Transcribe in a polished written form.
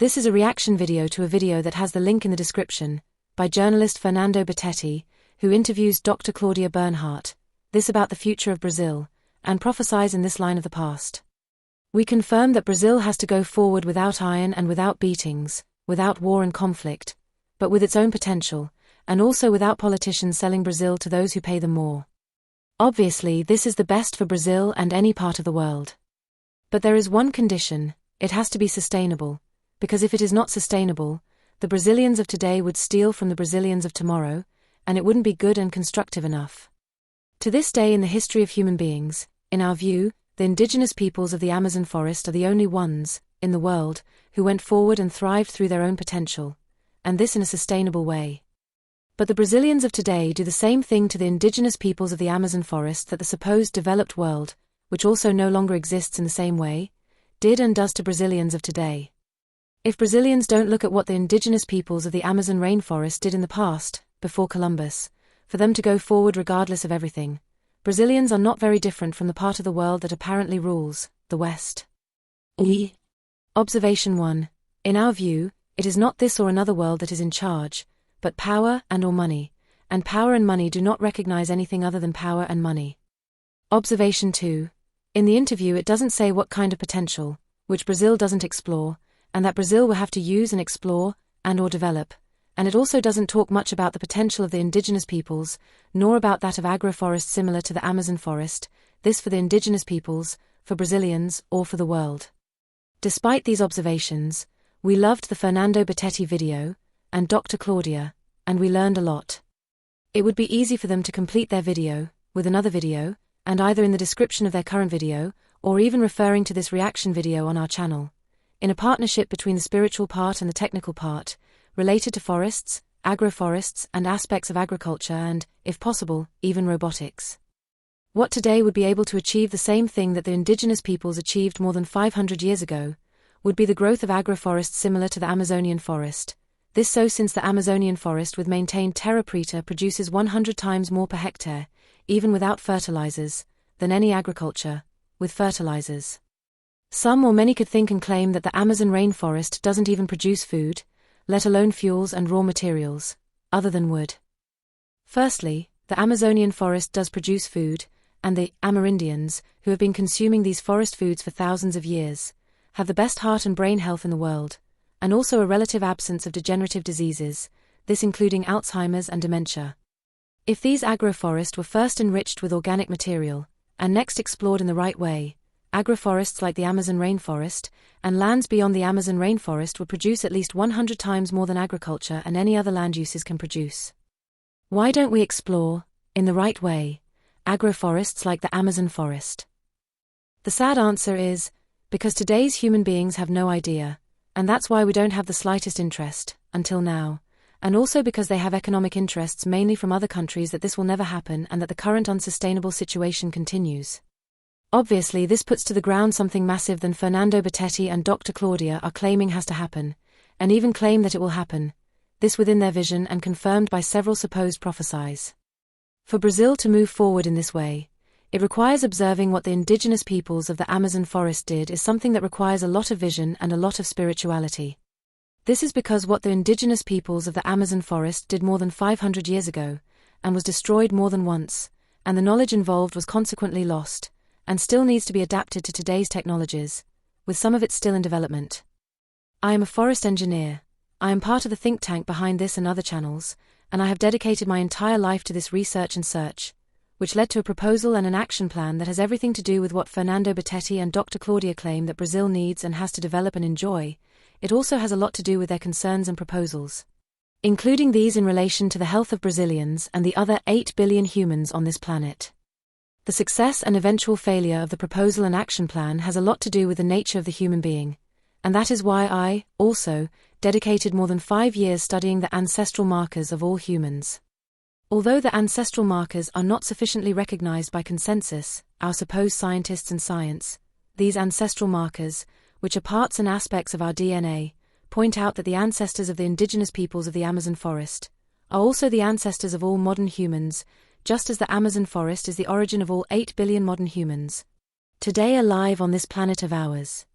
This is a reaction video to a video that has the link in the description, by journalist Fernando Beteti, who interviews Dr. Cláudia Bernhardt, this about the future of Brazil, and prophesies in this line of the past. We confirm that Brazil has to go forward without iron and without beatings, without war and conflict, but with its own potential, and also without politicians selling Brazil to those who pay them more. Obviously, this is the best for Brazil and any part of the world. But there is one condition: it has to be sustainable, because if it is not sustainable, the Brazilians of today would steal from the Brazilians of tomorrow, and it wouldn't be good and constructive enough. To this day in the history of human beings, in our view, the indigenous peoples of the Amazon forest are the only ones, in the world, who went forward and thrived through their own potential, and this in a sustainable way. But the Brazilians of today do the same thing to the indigenous peoples of the Amazon forest that the supposed developed world, which also no longer exists in the same way, did and does to Brazilians of today. If Brazilians don't look at what the indigenous peoples of the Amazon rainforest did in the past, before Columbus, for them to go forward regardless of everything, Brazilians are not very different from the part of the world that apparently rules, the West. Observation 1. In our view, it is not this or another world that is in charge, but power and/or money, and power and money do not recognize anything other than power and money. Observation 2. In the interview it doesn't say what kind of potential, which Brazil doesn't explore, and that Brazil will have to use and explore, and/or develop, and it also doesn't talk much about the potential of the indigenous peoples, nor about that of agroforests similar to the Amazon forest, this for the indigenous peoples, for Brazilians, or for the world. Despite these observations, we loved the Fernando Beteti video, and Dr. Cláudia, and we learned a lot. It would be easy for them to complete their video, with another video, and either in the description of their current video, or even referring to this reaction video on our channel, in a partnership between the spiritual part and the technical part, related to forests, agroforests and aspects of agriculture and, if possible, even robotics. What today would be able to achieve the same thing that the indigenous peoples achieved more than 500 years ago, would be the growth of agroforests similar to the Amazonian forest. This so since the Amazonian forest with maintained Terra-Preta produces 100 times more per hectare, even without fertilizers, than any agriculture, with fertilizers. Some or many could think and claim that the Amazon rainforest doesn't even produce food, let alone fuels and raw materials, other than wood. Firstly, the Amazonian forest does produce food, and the Amerindians, who have been consuming these forest foods for thousands of years, have the best heart and brain health in the world, and also a relative absence of degenerative diseases, this including Alzheimer's and dementia. If these agroforests were first enriched with organic material, and next explored in the right way, agroforests like the Amazon rainforest, and lands beyond the Amazon rainforest would produce at least 100 times more than agriculture and any other land uses can produce. Why don't we explore, in the right way, agroforests like the Amazon forest? The sad answer is, because today's human beings have no idea, and that's why we don't have the slightest interest, until now, and also because they have economic interests mainly from other countries that this will never happen and that the current unsustainable situation continues. Obviously this puts to the ground something massive than Fernando Beteti and Dr. Cláudia are claiming has to happen, and even claim that it will happen, this within their vision and confirmed by several supposed prophecies. For Brazil to move forward in this way, it requires observing what the indigenous peoples of the Amazon forest did is something that requires a lot of vision and a lot of spirituality. This is because what the indigenous peoples of the Amazon forest did more than 500 years ago, and was destroyed more than once, and the knowledge involved was consequently lost, and still needs to be adapted to today's technologies, with some of it still in development. I am a forest engineer. I am part of the think tank behind this and other channels, and I have dedicated my entire life to this research and search, which led to a proposal and an action plan that has everything to do with what Fernando Beteti and Dr. Cláudia claim that Brazil needs and has to develop and enjoy. It also has a lot to do with their concerns and proposals, including these in relation to the health of Brazilians and the other 8 billion humans on this planet. The success and eventual failure of the proposal and action plan has a lot to do with the nature of the human being, and that is why I, also, dedicated more than 5 years studying the ancestral markers of all humans. Although the ancestral markers are not sufficiently recognized by consensus, our supposed scientists and science, these ancestral markers, which are parts and aspects of our DNA, point out that the ancestors of the indigenous peoples of the Amazon forest are also the ancestors of all modern humans, just as the Amazon forest is the origin of all 8 billion modern humans today alive on this planet of ours.